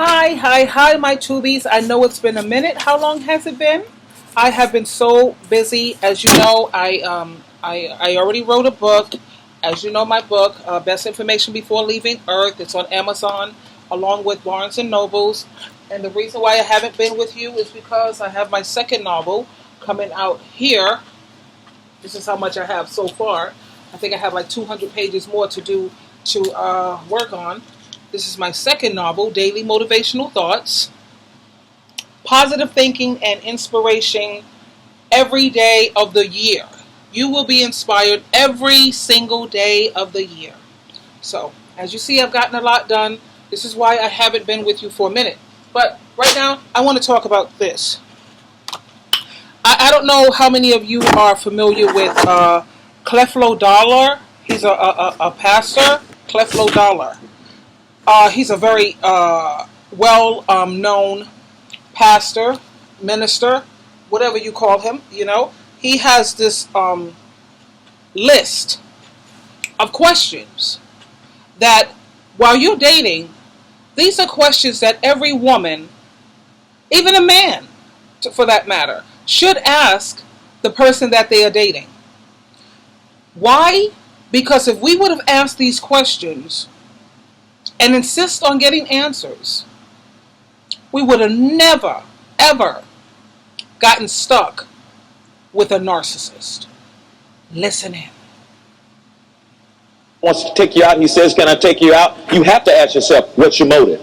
Hi, my tubies. I know it's been a minute. How long has it been? I have been so busy. As you know, I already wrote a book. As you know, my book, Best Information Before Leaving Earth. It's on Amazon, along with Barnes and Nobles. And the reason why I haven't been with you is because I have my second novel coming out here. This is how much I have so far. I think I have like 200 pages more to do to work on. This is my second novel, Daily Motivational Thoughts. Positive thinking and inspiration every day of the year. You will be inspired every single day of the year. So, as you see, I've gotten a lot done. This is why I haven't been with you for a minute. But right now, I want to talk about this. I don't know how many of you are familiar with Creflo Dollar. He's a pastor, Creflo Dollar. He's a very well-known pastor, minister, whatever you call him, you know. He has this list of questions that while you're dating, these are questions that every woman, even a man for that matter, should ask the person that they are dating. Why? Because if we would have asked these questions and insist on getting answers, we would have never, ever gotten stuck with a narcissist. Listen in. Wants to take you out, he says, can I take you out? You have to ask yourself, what's your motive?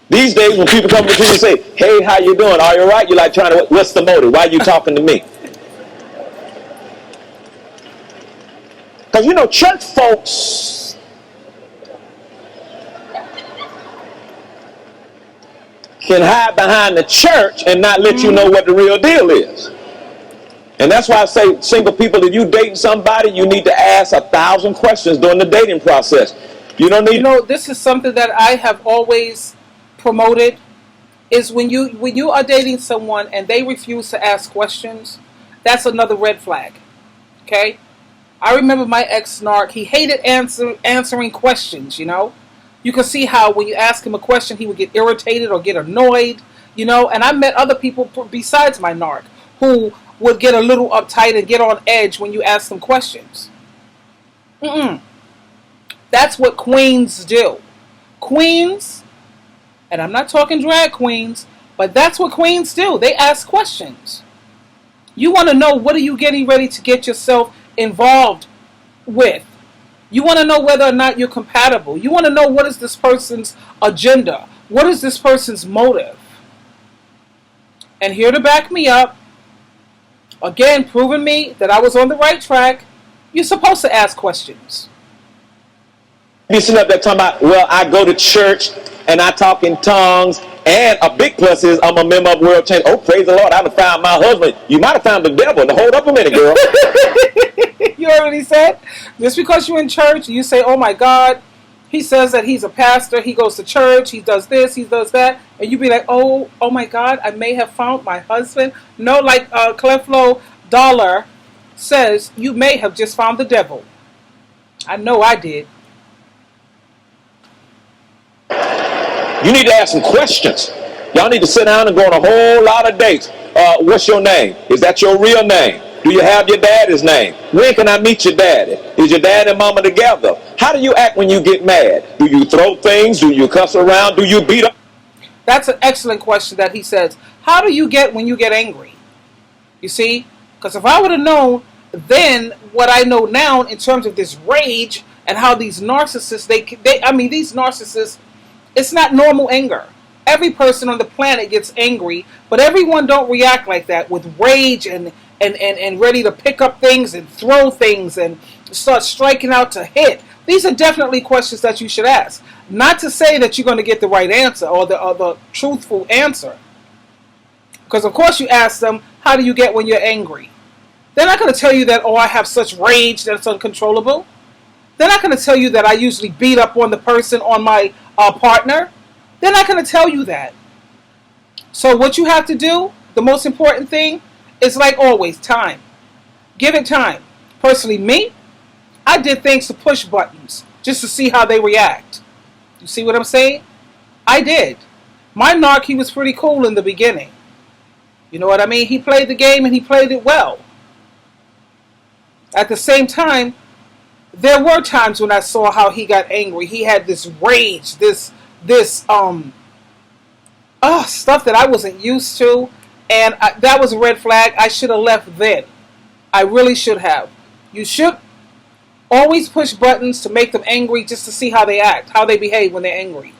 These days when people come to you and say, hey, how you doing? Are you all right? You're like trying to, what's the motive? Why are you talking to me? Because, you know, church folks can hide behind the church and not let you know what the real deal is. And that's why I say, single people, if you dating somebody, you need to ask 1,000 questions during the dating process. You don't need. You know, this is something that I have always promoted. Is when you are dating someone and they refuse to ask questions, that's another red flag. Okay, I remember my ex-narc. He hated answering questions. You know, you can see how when you ask him a question, he would get irritated or get annoyed. You know, and I met other people besides my narc who would get a little uptight and get on edge when you ask them questions. That's what queens do. Queens, and I'm not talking drag queens, but that's what queens do. They ask questions. You want to know, what are you getting ready to get yourself involved with? You want to know whether or not you're compatible. You want to know, what is this person's agenda? What is this person's motive? And here to back me up, again, proving me that I was on the right track, you're supposed to ask questions. You sitting up there talking about, well, I go to church and I talk in tongues, and a big plus is I'm a member of World Change. Oh, praise the Lord, I done found my husband. You might have found the devil. Now, hold up a minute, girl. You already said? Just because you're in church, you say, oh my God, he says that he's a pastor, he goes to church, he does this, he does that, and you be like, oh my God, I may have found my husband. No, like Creflo Dollar says, you may have just found the devil. I know I did. You need to ask some questions. Y'all need to sit down and go on a whole lot of dates. What's your name? Is that your real name? Do you have your daddy's name? When can I meet your daddy? Is your dad and mama together? How do you act when you get mad? Do you throw things? Do you cuss around? Do you beat up? That's an excellent question that he says. How do you get when you get angry? You see? Because if I would have known then what I know now in terms of this rage and how these narcissists, these narcissists, it's not normal anger. Every person on the planet gets angry, but everyone don't react like that with rage and ready to pick up things and throw things and start striking out to hit. These are definitely questions that you should ask. Not to say that you're going to get the right answer or the truthful answer. Because of course you ask them, how do you get when you're angry? They're not going to tell you that, oh, I have such rage that it's uncontrollable. They're not going to tell you that I usually beat up on the person, on my partner. They're not going to tell you that. So what you have to do, the most important thing, is like always, time. Give it time. Personally, me, I did things to push buttons just to see how they react. You see what I'm saying? I did. My narc, he was pretty cool in the beginning. You know what I mean? He played the game and he played it well. At the same time, there were times when I saw how he got angry. He had this rage, this stuff that I wasn't used to, and that was a red flag. I should have left then. I really should have. You should always push buttons to make them angry just to see how they act, how they behave when they're angry.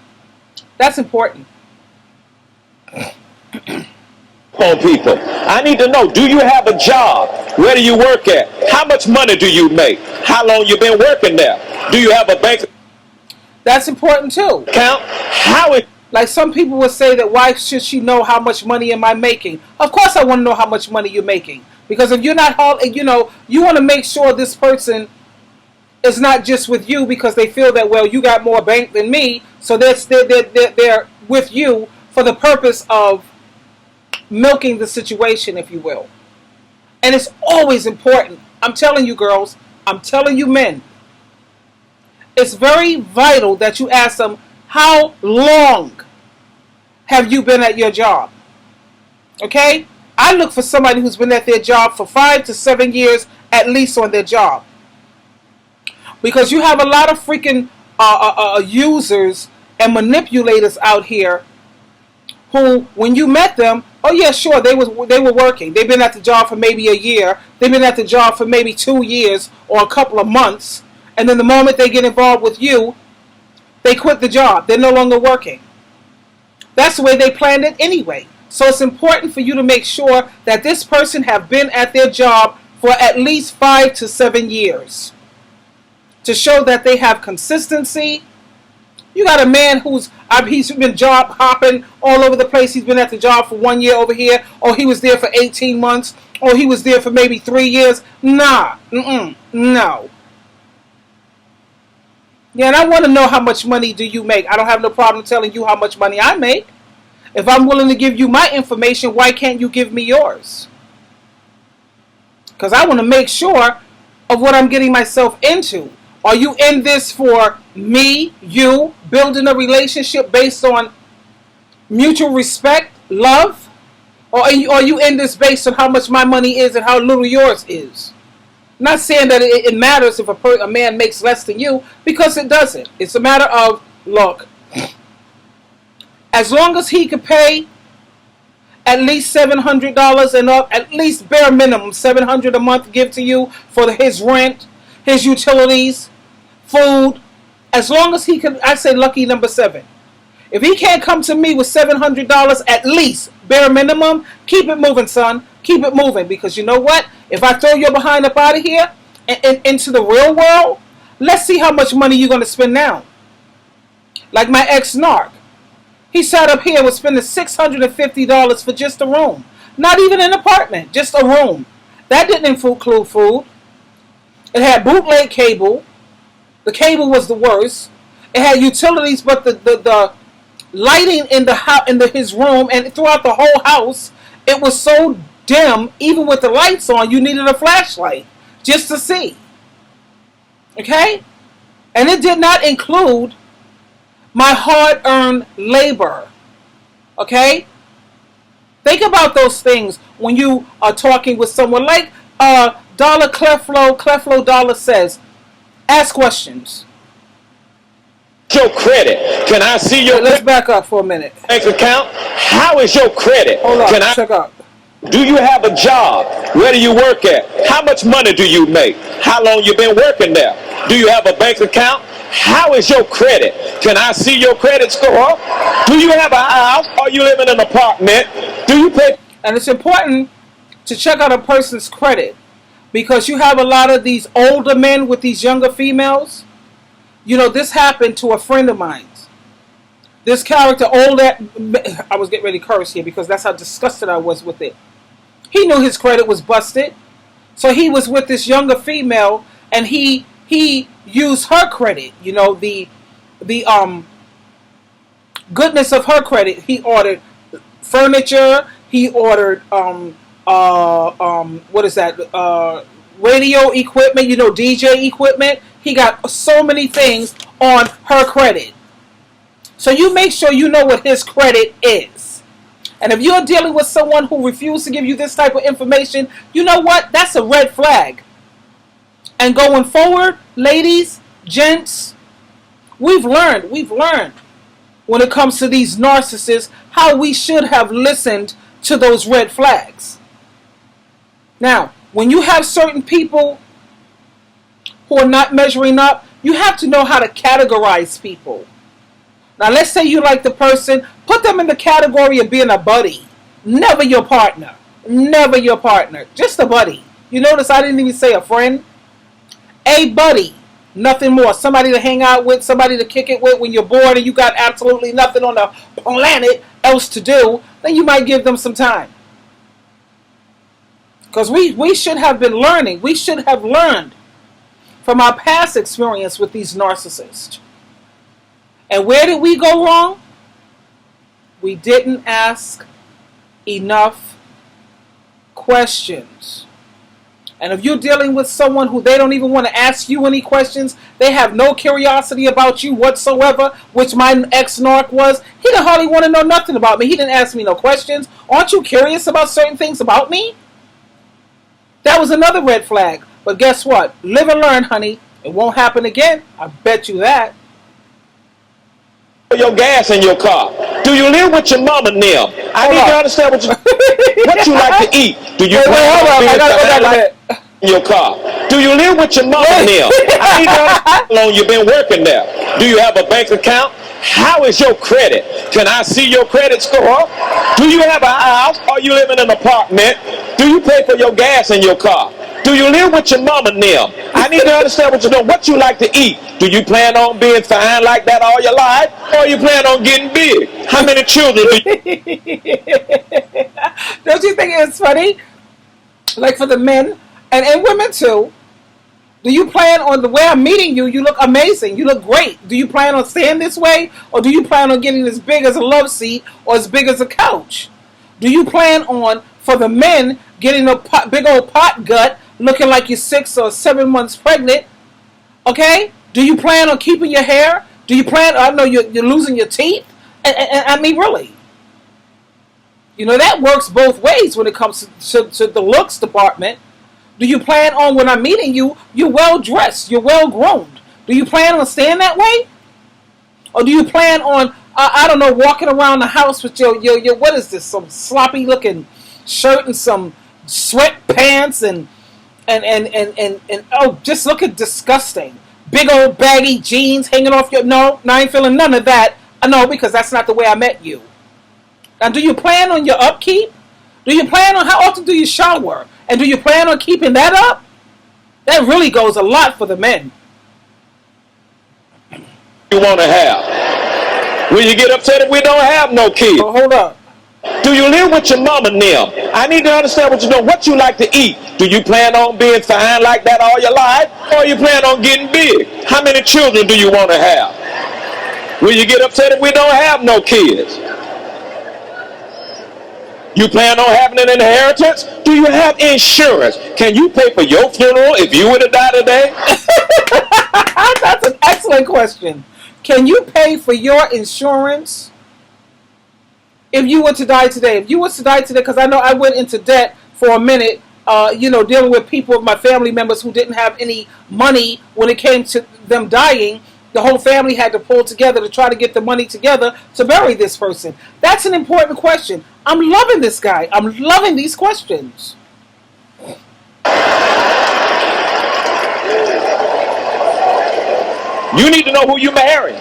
That's important. On people. I need to know, do you have a job? Where do you work at? How much money do you make? How long you been working there? Do you have a bank That's important too. account? How is Like some people would say that why should she know how much money am I making? Of course I want to know how much money you're making. Because if you're not, you want to make sure this person is not just with you because they feel that, well, you got more bank than me. So they're with you for the purpose of milking the situation, if you will. And it's always important. I'm telling you girls, I'm telling you men. It's very vital that you ask them, how long have you been at your job? Okay? I look for somebody who's been at their job for 5 to 7 years at least on their job. Because you have a lot of freaking users and manipulators out here who, when you met them, oh yeah, sure, they were working. They've been at the job for maybe a year. They've been at the job for maybe 2 years or a couple of months. And then the moment they get involved with you, they quit the job. They're no longer working. That's the way they planned it anyway. So it's important for you to make sure that this person have been at their job for at least 5 to 7 years. To show that they have consistency. You got a man he's been job hopping all over the place. He's been at the job for 1 year over here. Or he was there for 18 months. Or he was there for maybe 3 years. Nah. No. Yeah, and I want to know how much money do you make. I don't have no problem telling you how much money I make. If I'm willing to give you my information, why can't you give me yours? Because I want to make sure of what I'm getting myself into. Are you in this for me, you, building a relationship based on mutual respect, love? Or are you in this based on how much my money is and how little yours is? I'm not saying that it matters if a man makes less than you, because it doesn't. It's a matter of, look, as long as he could pay at least $700 and up, at least bare minimum $700 a month, give to you for his rent, his utilities, food. As long as he can, I say lucky number 7. If he can't come to me with $700 at least, bare minimum, keep it moving, son. Keep it moving, because you know what? If I throw your behind up out of here and into the real world, let's see how much money you're going to spend now. Like my ex-narc. He sat up here and was spending $650 for just a room. Not even an apartment, just a room. That didn't include food. It had bootleg cable. The cable was the worst. It had utilities, but the lighting in his room and throughout the whole house, it was so dim. Even with the lights on, you needed a flashlight just to see. Okay? And it did not include my hard-earned labor. Okay? Think about those things when you are talking with someone like Dollar Cleflo Dollar says, ask questions. your credit? Can I see your Let's back up for a minute. bank account? How is your credit? Hold on, Can I check up. Do you have a job? Where do you work at? How much money do you make? How long you been working there? Do you have a bank account? How is your credit? Can I see your credit score? Do you have a house? Or you live in an apartment? Do you pay? And it's important to check out a person's credit, because you have a lot of these older men with these younger females. You know, this happened to a friend of mine. This character, I was getting ready to curse here because that's how disgusted I was with it. He knew his credit was busted. So he was with this younger female, and he used her credit. You know, the goodness of her credit. He ordered furniture. He ordered what is that? Radio equipment. You know, DJ equipment. He got so many things on her credit. So you make sure you know what his credit is. And if you're dealing with someone who refuses to give you this type of information, you know what? That's a red flag. And going forward, ladies, gents, we've learned when it comes to these narcissists how we should have listened to those red flags. Now, when you have certain people who are not measuring up, you have to know how to categorize people. Now, let's say you like the person, put them in the category of being a buddy. Never your partner. Never your partner. Just a buddy. You notice I didn't even say a friend. A buddy. Nothing more. Somebody to hang out with, somebody to kick it with when you're bored and you got absolutely nothing on the planet else to do, then you might give them some time. Because we should have been learning. We should have learned from our past experience with these narcissists. And where did we go wrong? We didn't ask enough questions. And if you're dealing with someone who they don't even want to ask you any questions, they have no curiosity about you whatsoever, which my ex-narc was, he didn't hardly want to know nothing about me. He didn't ask me no questions. Aren't you curious about certain things about me? That was another red flag. But guess what? Live and learn, honey. It won't happen again. I bet you that. Your gas in your car. Do you live with your mama now? I need to understand what you like to eat. Do you in your car? Do you live with your mama now? I need to understand how long you've been working there. Do you have a bank account? How is your credit? Can I see your credit score? Do you have a house or you live in an apartment? Do you pay for your gas in your car? Do you live with your mama now? I need to understand what you like to eat. Do you plan on being fine like that all your life? Or you plan on getting big? How many children do you... Don't you think it's funny? Like for the men and women too. Do you plan on the way I'm meeting you? You look amazing. You look great. Do you plan on staying this way? Or do you plan on getting as big as a love seat or as big as a couch? Do you plan on, for the men, getting a big old pot gut looking like you're 6 or 7 months pregnant? Okay? Do you plan on keeping your hair? Do you plan, I know you're losing your teeth? And I mean, really. You know, that works both ways when it comes to the looks department. Do you plan on, when I'm meeting you, you're well dressed, you're well groomed? Do you plan on staying that way? Or do you plan on, I don't know, walking around the house with your what is this, some sloppy looking shirt and some sweatpants and oh, just looking disgusting. Big old baggy jeans hanging off your, no, I ain't feeling none of that. I know, because that's not the way I met you. Now, do you plan on your upkeep? Do you plan on, how often do you shower? And do you plan on keeping that up? That really goes a lot for the men. You want to have? Will you get upset if we don't have no kids? Oh, hold up. Do you live with your mama now? I need to understand what you like to eat. Do you plan on being fine like that all your life? Or you plan on getting big? How many children do you want to have? Will you get upset if we don't have no kids? You plan on having an inheritance? Do you have insurance? Can you pay for your funeral if you were to die today? That's an excellent question. Can you pay for your insurance if you were to die today? If you were to die today, because I know I went into debt for a minute, dealing with people, my family members who didn't have any money when it came to them dying. The whole family had to pull together to try to get the money together to bury this person. That's an important question. I'm loving this guy. I'm loving these questions. You need to know who you marry.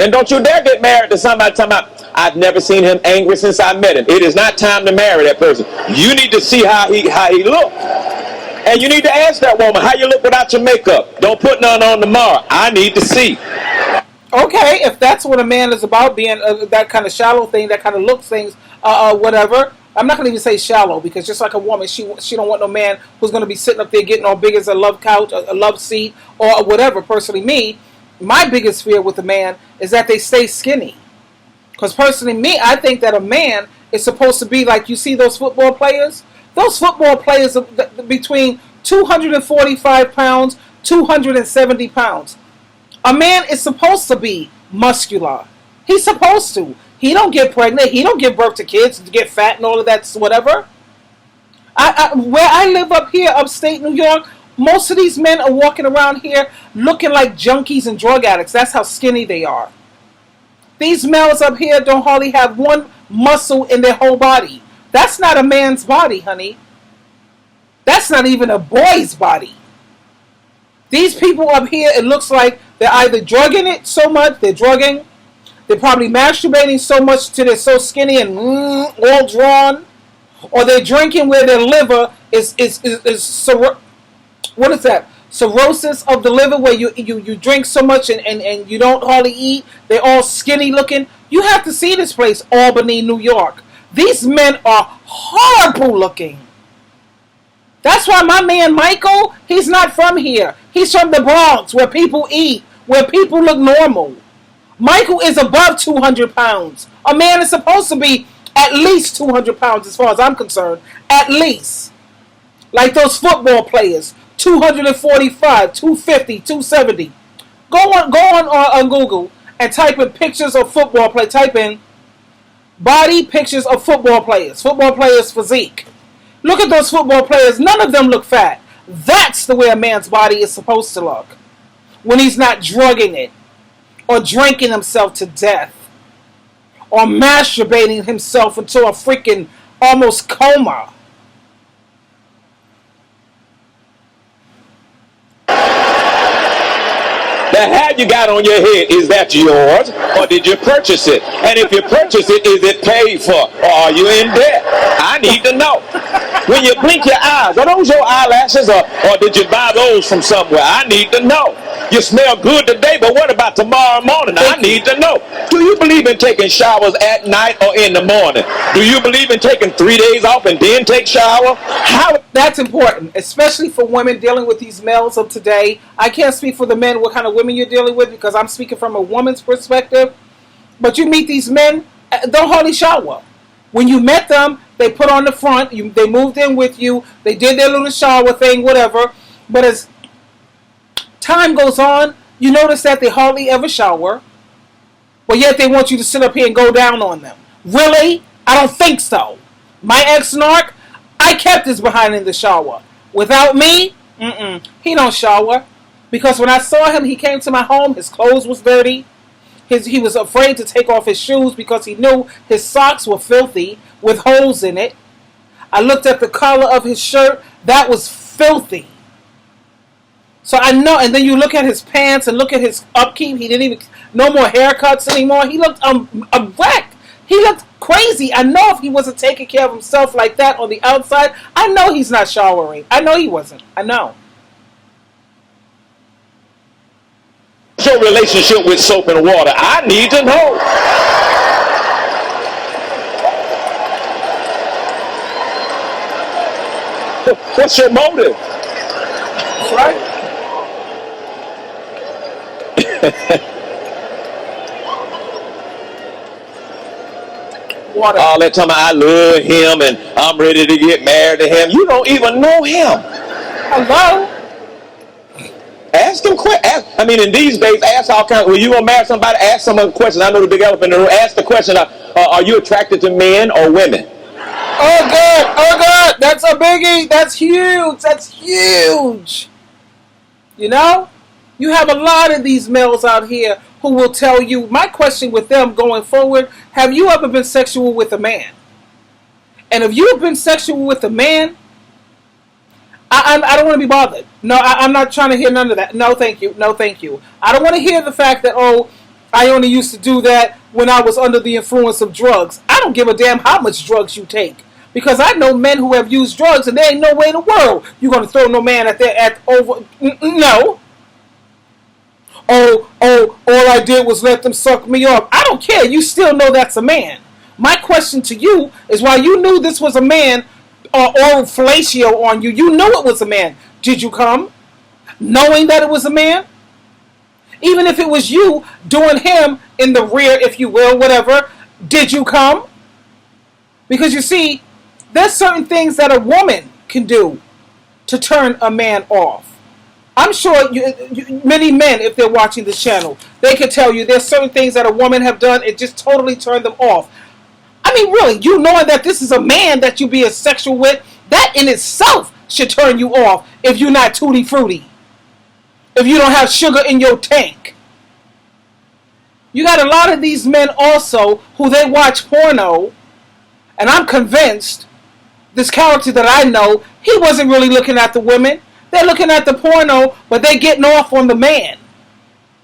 And don't you dare get married to somebody talking about, I've never seen him angry since I met him. It is not time to marry that person. You need to see how he looks. And you need to ask that woman, how you look without your makeup? Don't put none on tomorrow. I need to see. Okay, if that's what a man is about, being that kind of shallow thing, that kind of looks things, whatever. I'm not going to even say shallow, because just like a woman, she don't want no man who's going to be sitting up there getting all big as a love couch, a love seat, or whatever. Personally, me, my biggest fear with a man is that they stay skinny. Because personally, me, I think that a man is supposed to be like, you see those football players? Those football players are between 245 pounds, 270 pounds. A man is supposed to be muscular. He's supposed to. He don't get pregnant. He don't give birth to kids to get fat and all of that, whatever. Where I live up here, upstate New York, most of these men are walking around here looking like junkies and drug addicts. That's how skinny they are. These males up here don't hardly have one muscle in their whole body. That's not a man's body, honey. That's not even a boy's body. These people up here, it looks like they're either drugging it so much, they're probably masturbating so much till they're so skinny and all drawn, or they're drinking where their liver is what is that? Cirrhosis of the liver, where you drink so much and you don't hardly eat. They're all skinny looking. You have to see this place, Albany, New York. These men are horrible looking. That's why my man Michael, he's not from here. He's from the Bronx, where people eat, where people look normal. Michael is above 200 pounds. A man is supposed to be at least 200 pounds as far as I'm concerned. At least. Like those football players. 245, 250, 270. Go on Google and type in pictures of football players. Type in body pictures of football players. Football players' physique. Look at those football players. None of them look fat. That's the way a man's body is supposed to look. When he's not drugging it. Or drinking himself to death. Or masturbating himself into a freaking almost coma. The hat you got on your head, is that yours, or did you purchase it? And if you purchase it, is it paid for, or are you in debt? I need to know. When you blink your eyes, are those your eyelashes, or did you buy those from somewhere? I need to know. You smell good today, but what about tomorrow morning? I need to know. Do you believe in taking showers at night or in the morning? Do you believe in taking 3 days off and then take shower? How? That's important, especially for women dealing with these males of today. I can't speak for the men, what kind of women you're dealing with, because I'm speaking from a woman's perspective. But you meet these men, don't hardly shower. When you met them, they put on the front, they moved in with you, they did their little shower thing, whatever. But as time goes on, you notice that they hardly ever shower, but yet they want you to sit up here and go down on them. Really? I don't think so. My ex-narc, I kept his behind in the shower. Without me, he don't shower. Because when I saw him, he came to my home, his clothes was dirty. He was afraid to take off his shoes because he knew his socks were filthy with holes in it. I looked at the collar of his shirt, that was filthy. So I know, and then you look at his pants and look at his upkeep. He didn't even, no more haircuts anymore. He looked a wreck. He looked crazy. I know if he wasn't taking care of himself like that on the outside, I know he's not showering. I know he wasn't. I know. Your relationship with soap and water? I need to know. What's your motive? That's right. Water. All that time I love him and I'm ready to get married to him. You don't even know him. Hello? Ask him questions. I mean, in these days, ask all kinds. When you gonna marry somebody, ask some of the questions. I know the big elephant in the room. Ask the question: are you attracted to men or women? Oh God! Oh God! That's a biggie. That's huge. That's huge. You know, you have a lot of these males out here who will tell you. My question with them going forward: have you ever been sexual with a man? And if you have been sexual with a man, I don't want to be bothered. No, I'm not trying to hear none of that. No, thank you. No, thank you. I don't want to hear the fact that, oh, I only used to do that when I was under the influence of drugs. I don't give a damn how much drugs you take. Because I know men who have used drugs and there ain't no way in the world you're going to throw no man no. Oh, all I did was let them suck me off. I don't care. You still know that's a man. My question to you is, while you knew this was a man, oral fellatio on you, you knew it was a man. Did you come knowing that it was a man? Even if it was you doing him in the rear, if you will, whatever, did you come? Because you see, there's certain things that a woman can do to turn a man off. I'm sure many men, if they're watching this channel, they can tell you there's certain things that a woman have done, it just totally turned them off. I mean, really, you knowing that this is a man that you be a sexual with, that in itself should turn you off if you're not tutti frutti. If you don't have sugar in your tank. You got a lot of these men also who they watch porno, and I'm convinced this character that I know, he wasn't really looking at the women. They're looking at the porno, but they're getting off on the man.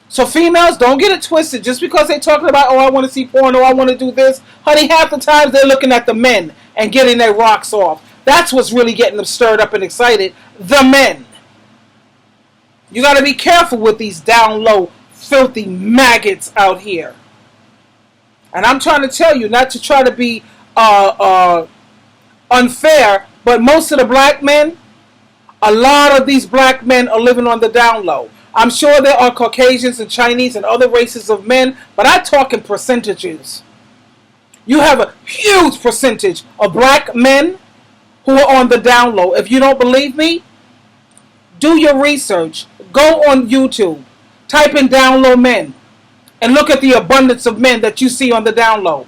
So females, don't get it twisted. Just because they're talking about, oh, I want to see porno, I want to do this. Honey, half the time they're looking at the men and getting their rocks off. That's what's really getting them stirred up and excited. The men. You got to be careful with these down low, filthy maggots out here. And I'm trying to tell you, not to try to be unfair, but most of the black men, a lot of these black men are living on the down low. I'm sure there are Caucasians and Chinese and other races of men, but I talk in percentages. You have a huge percentage of black men who are on the down low. If you don't believe me, do your research. Go on YouTube. Type in down low men. And look at the abundance of men that you see on the down low.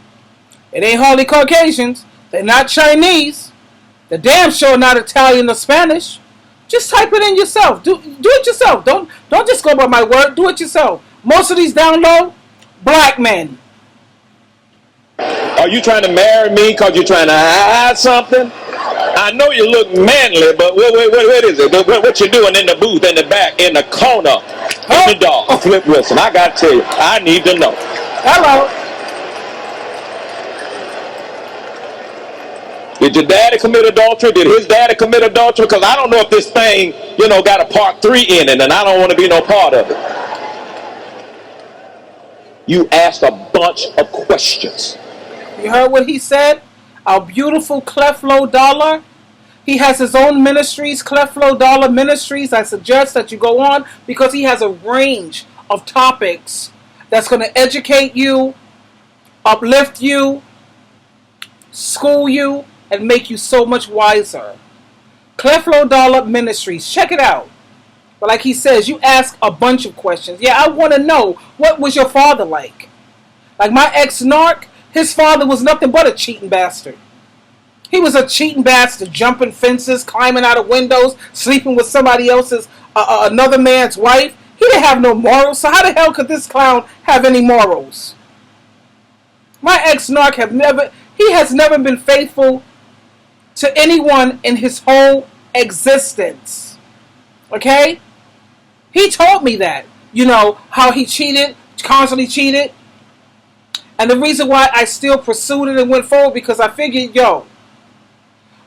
It ain't hardly Caucasians. They're not Chinese. They're damn sure not Italian or Spanish. Just type it in yourself. Do it yourself. Don't just go by my word. Do it yourself. Most of these down low, black men. Are you trying to marry me because you're trying to hide something? I know you look manly, but what is it? What you doing in the booth, in the back, in the corner, in the dark? Flip Wilson, I got to tell you, I need to know. Hello. Did your daddy commit adultery? Did his daddy commit adultery? Because I don't know if this thing, got a part 3 in it, and I don't want to be no part of it. You asked a bunch of questions. You heard what he said? Our beautiful Cleflo Dollar. He has his own ministries, Cleflo Dollar Ministries. I suggest that you go on because he has a range of topics that's going to educate you, uplift you, school you, and make you so much wiser. Cleflo Dollar Ministries. Check it out. But like he says, you ask a bunch of questions. Yeah, I want to know, what was your father like? Like my ex-narc, his father was nothing but a cheating bastard. He was a cheating bastard, jumping fences, climbing out of windows, sleeping with somebody else's, another man's wife. He didn't have no morals, so how the hell could this clown have any morals? My ex-narc has never been faithful to anyone in his whole existence. Okay? He told me that. How he cheated, constantly cheated. And the reason why I still pursued it and went forward, because I figured,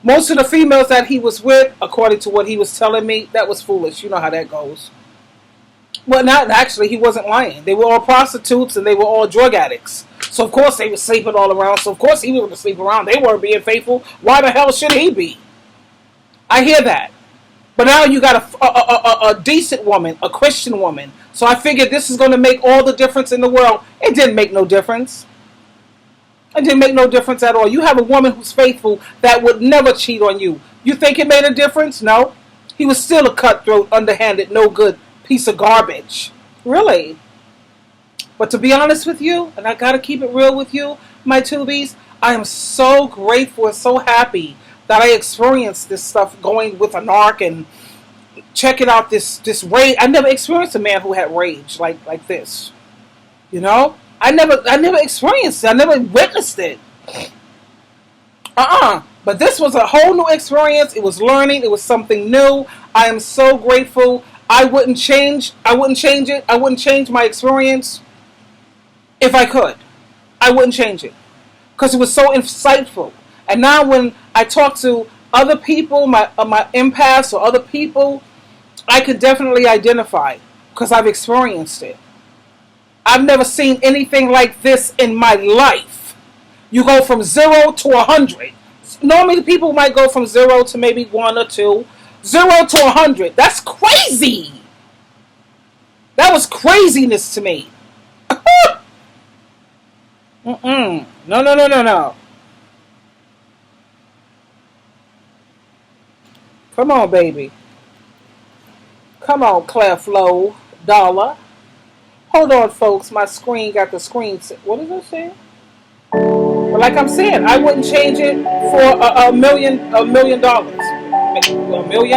most of the females that he was with, according to what he was telling me, that was foolish. You know how that goes. Well, not actually, he wasn't lying. They were all prostitutes and they were all drug addicts. So, of course, they were sleeping all around. So, of course, he was going to sleep around. They weren't being faithful. Why the hell should he be? I hear that. But now you got a decent woman, a Christian woman. So I figured this is going to make all the difference in the world. It didn't make no difference. It didn't make no difference at all. You have a woman who's faithful that would never cheat on you. You think it made a difference? No. He was still a cutthroat, underhanded, no good piece of garbage. Really. But to be honest with you, and I got to keep it real with you, my tubies, I am so grateful and so happy that I experienced this stuff going with a narc and checking out this rage. I never experienced a man who had rage like this. I never experienced it. I never witnessed it. But this was a whole new experience. It was learning. It was something new. I am so grateful. I wouldn't change it. I wouldn't change my experience if I could. I wouldn't change it because it was so insightful. And now when I talk to other people, my empaths or other people, I could definitely identify because I've experienced it. I've never seen anything like this in my life. You go from 0 to 100. Normally people might go from 0 to maybe 1 or 2. 0 to 100. That's crazy. That was craziness to me. No. Come on, baby. Come on, Claire Flo Dollar. Hold on, folks. My screen got the screen. What does it say? But like I'm saying, I wouldn't change it for $1 million. A million?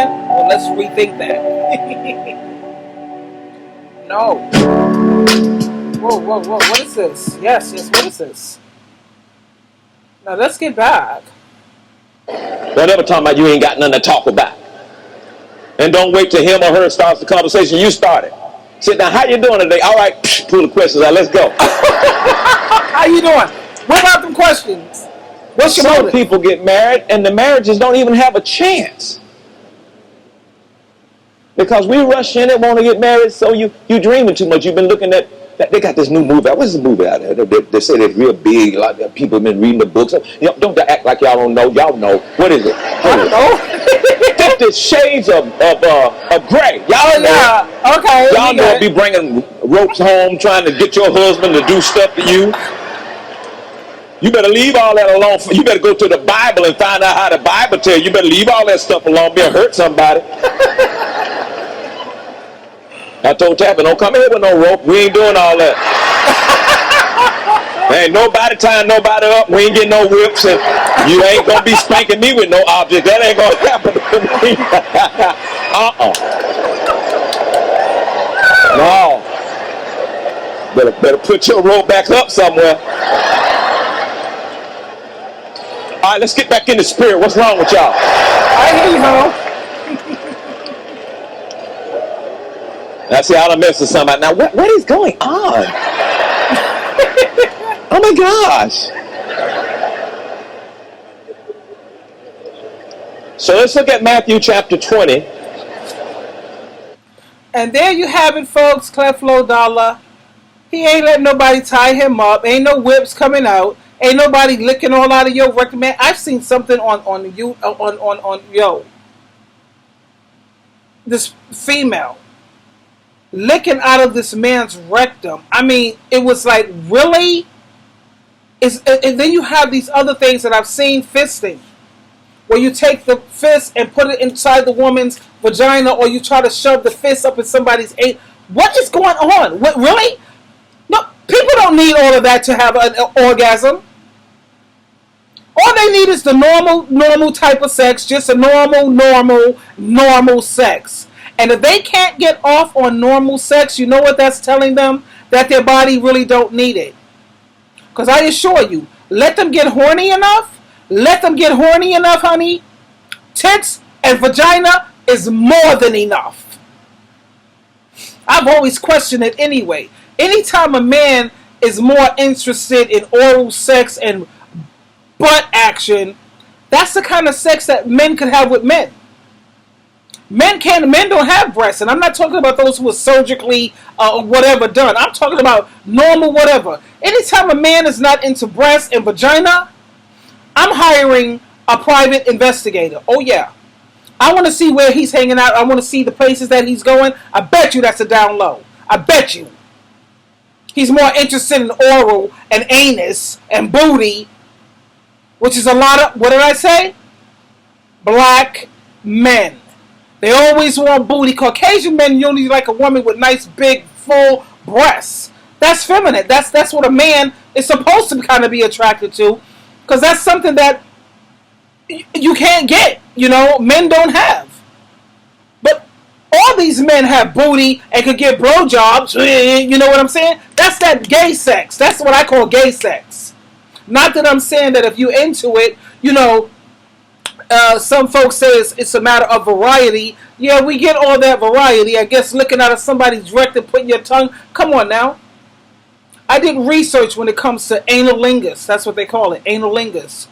Well, let's rethink that. No. Whoa, whoa, whoa. What is this? Yes, what is this? Now let's get back. Whatever talking about, you ain't got nothing to talk about. And don't wait till him or her starts the conversation. You start it. Sit down. How you doing today? All right. Pull the questions out. Let's go. How you doing? What about them questions? What's your Some motive? people get married and the marriages don't even have a chance. Because we rush in and want to get married, so you dreaming too much. You've been looking at, they got this new movie. What's the movie out there? They say it's real big. A lot of people have been reading the books. You know, don't act like y'all don't know. Y'all know. What is it? I don't know. 50 Shades of Grey. Y'all know. Yeah. Okay. Y'all know be bringing ropes home, trying to get your husband to do stuff for you. You better leave all that alone. You better go to the Bible and find out how the Bible tells you. You better leave all that stuff alone. It'll hurt somebody. I told Tappan, don't come here with no rope. We ain't doing all that. Ain't nobody tying nobody up. We ain't getting no whips. And you ain't going to be spanking me with no object. That ain't going to happen to me. No. Better put your rope back up somewhere. All right, let's get back in the spirit. What's wrong with y'all? I hear you, huh? I see I done messed with somebody. Now, what is going on? Oh my gosh. So let's look at Matthew chapter 20. And there you have it, folks. Clef Low Dollar. He ain't letting nobody tie him up. Ain't no whips coming out. Ain't nobody licking all out of your recommend. I've seen something on this female licking out of this man's rectum. I mean, it was like, really? And then you have these other things that I've seen, fisting, where you take the fist and put it inside the woman's vagina, or you try to shove the fist up in somebody's anus. What is going on? What, really? No, people don't need all of that to have an orgasm. All they need is the normal type of sex, just a normal sex. And if they can't get off on normal sex, you know what that's telling them? That their body really don't need it. Because I assure you, let them get horny enough, honey. Tits and vagina is more than enough. I've always questioned it anyway. Anytime a man is more interested in oral sex and butt action, that's the kind of sex that men could have with men. Men don't have breasts, and I'm not talking about those who are surgically whatever done. I'm talking about normal whatever. Anytime a man is not into breasts and vagina, I'm hiring a private investigator. Oh yeah. I want to see where he's hanging out. I want to see the places that he's going. I bet you that's a down low. I bet you. He's more interested in oral and anus and booty, which is a lot of, what did I say? Black men. They always want booty. Caucasian men usually like a woman with nice, big, full breasts. That's feminine. That's what a man is supposed to kind of be attracted to, because that's something that you can't get. You know, men don't have. But all these men have booty and could get blowjobs. You know what I'm saying? That's that gay sex. That's what I call gay sex. Not that I'm saying that if you're into it, you know. Some folks say it's a matter of variety. Yeah, we get all that variety. I guess looking out of somebody's rectum, putting your tongue. Come on now. I did research when it comes to analingus. That's what they call it, analingus.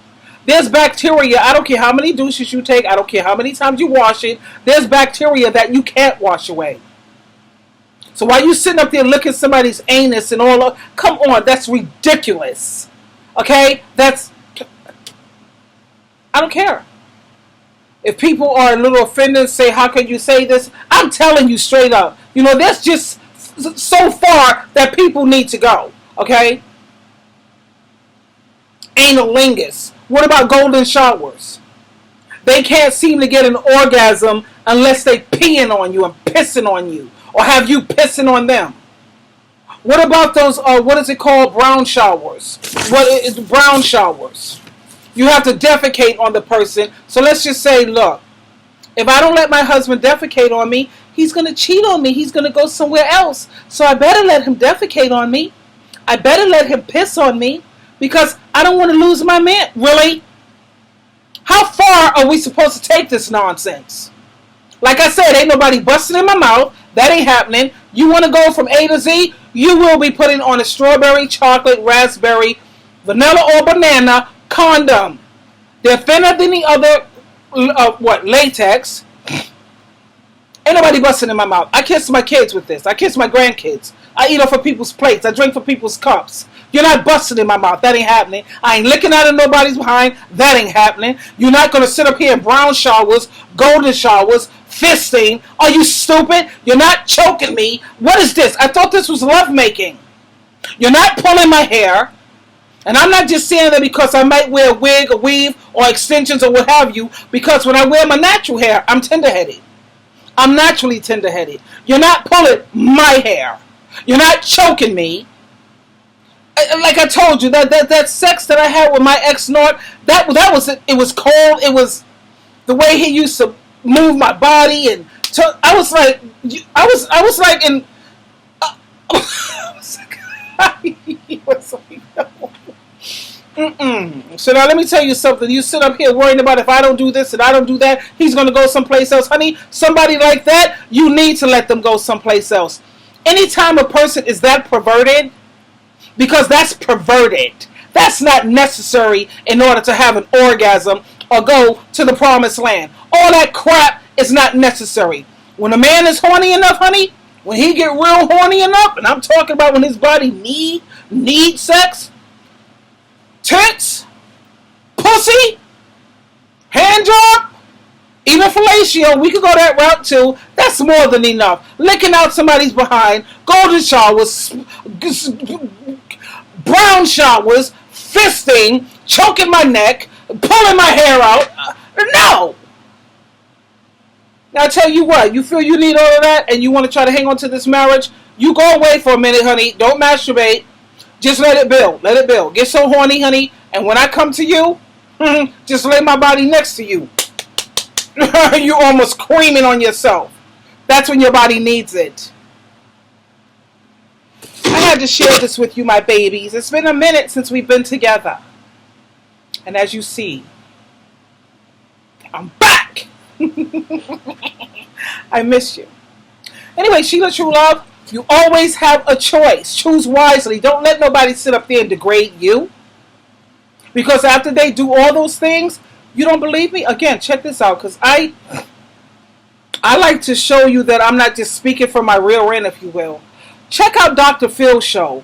There's bacteria. I don't care how many douches you take. I don't care how many times you wash it. There's bacteria that you can't wash away. So while you sitting up there licking somebody's anus and all of, come on, that's ridiculous. Okay? I don't care. If people are a little offended, say, how can you say this? I'm telling you straight up. You know, that's just so far that people need to go. Okay? Analingus. What about golden showers? They can't seem to get an orgasm unless they peeing on you and pissing on you, or have you pissing on them. What about those, what is it called, brown showers? What is brown showers? You have to defecate on the person. So let's just say, look, if I don't let my husband defecate on me, he's going to cheat on me. He's going to go somewhere else. So I better let him defecate on me. I better let him piss on me, because I don't want to lose my man. Really? How far are we supposed to take this nonsense? Like I said, ain't nobody busting in my mouth. That ain't happening. You want to go from A to Z? You will be putting on a strawberry, chocolate, raspberry, vanilla, or banana condom. They're thinner than the other, latex. Ain't nobody busting in my mouth. I kiss my kids with this. I kiss my grandkids. I eat off of people's plates. I drink from people's cups. You're not busting in my mouth. That ain't happening. I ain't licking out of nobody's behind. That ain't happening. You're not going to sit up here in brown showers, golden showers, fisting. Are you stupid? You're not choking me. What is this? I thought this was lovemaking. You're not pulling my hair. And I'm not just saying that because I might wear a wig, a weave, or extensions, or what have you. Because when I wear my natural hair, I'm tender-headed. I'm naturally tender-headed. You're not pulling my hair. You're not choking me. Like I told you, that sex that I had with my ex-Nort, that was it. It was cold. It was the way he used to move my body, and I was like in. So now let me tell you something. You sit up here worrying about if I don't do this and I don't do that, he's going to go someplace else. Honey, somebody like that, you need to let them go someplace else. Anytime a person is that perverted, because that's perverted, that's not necessary in order to have an orgasm or go to the promised land. All that crap is not necessary. When a man is horny enough, honey, when he get real horny enough, and I'm talking about when his body need sex, tits, pussy, hand job, even fellatio, we could go that route too. That's more than enough. Licking out somebody's behind, golden showers, brown showers, fisting, choking my neck, pulling my hair out. No! Now I tell you what, you feel you need all of that and you want to try to hang on to this marriage, you go away for a minute, honey. Don't masturbate. Just let it build. Let it build. Get so horny, honey, and when I come to you, just lay my body next to you. You almost creaming on yourself. That's when your body needs it. I had to share this with you, my babies. It's been a minute since we've been together. And as you see, I'm back. I miss you. Anyway, Sheila True Love, you always have a choice. Choose wisely. Don't let nobody sit up there and degrade you. Because after they do all those things, you don't believe me? Again, check this out. Because I like to show you that I'm not just speaking from my rear end, if you will. Check out Dr. Phil's show.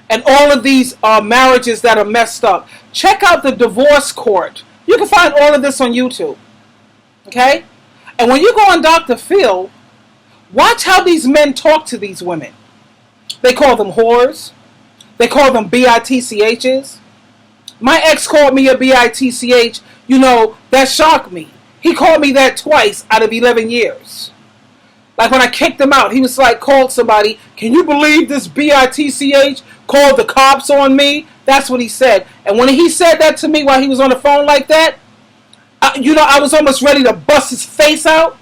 And all of these marriages that are messed up. Check out the divorce court. You can find all of this on YouTube. Okay? And when you go on Dr. Phil, watch how these men talk to these women. They call them whores. They call them bitchs. My ex called me a bitch. You know, that shocked me. He called me that twice out of 11 years. Like when I kicked him out, he was like, called somebody, can you believe this bitch called the cops on me? That's what he said. And when he said that to me while he was on the phone like that, I was almost ready to bust his face out.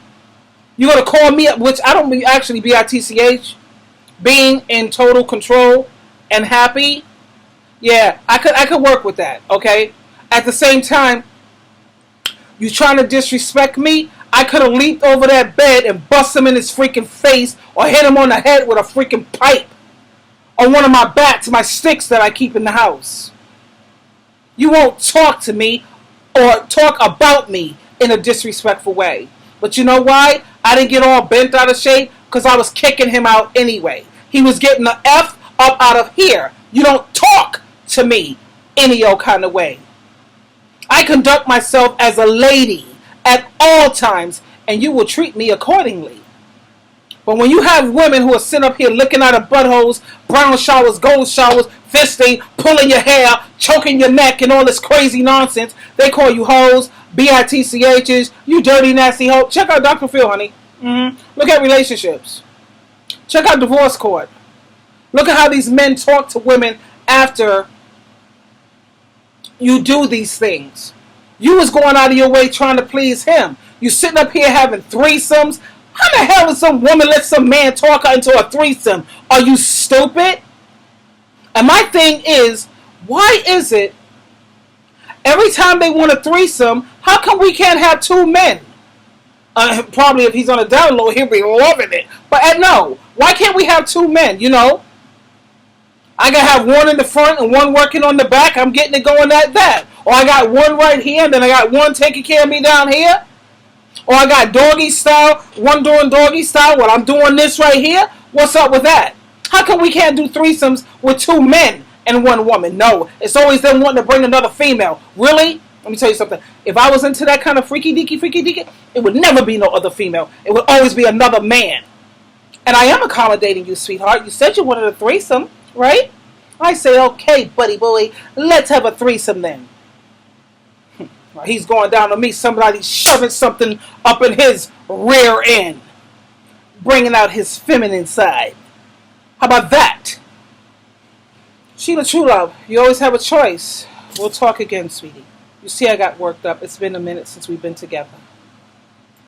You're going to call me up, which I don't actually bitch, being in total control and happy. Yeah, I could work with that, okay? At the same time, you trying to disrespect me, I could have leaped over that bed and bust him in his freaking face or hit him on the head with a freaking pipe or one of my bats, my sticks that I keep in the house. You won't talk to me or talk about me in a disrespectful way. But you know why? I didn't get all bent out of shape because I was kicking him out anyway. He was getting the F up out of here. You don't talk to me any old kind of way. I conduct myself as a lady at all times, and you will treat me accordingly. But when you have women who are sitting up here looking at her buttholes, brown showers, gold showers, fisting, pulling your hair, choking your neck, and all this crazy nonsense, they call you hoes, bitchs, you dirty, nasty hoe. Check out Dr. Phil, honey. Look at relationships. Check out divorce court. Look at how these men talk to women after you do these things. You was going out of your way trying to please him. You sitting up here having threesomes. How the hell does some woman let some man talk her into a threesome? Are you stupid? And my thing is, why is it every time they want a threesome, how come we can't have two men? Probably if he's on a download, he'll be loving it. But no, why can't we have two men, you know? I gotta have one in the front and one working on the back. I'm getting it going at that. Or I got one right here and then I got one taking care of me down here. Or I got doggy style, one doing doggy style while I'm doing this right here. What's up with that? How come we can't do threesomes with two men and one woman? No, it's always them wanting to bring another female. Really? Let me tell you something. If I was into that kind of freaky deaky, it would never be no other female. It would always be another man. And I am accommodating you, sweetheart. You said you wanted a threesome, right? I say, okay, buddy boy, let's have a threesome then. Well, he's going down on me. Somebody's shoving something up in his rear end, bringing out his feminine side. How about that? Sheila True Love, you always have a choice. We'll talk again, sweetie. You see I got worked up. It's been a minute since we've been together.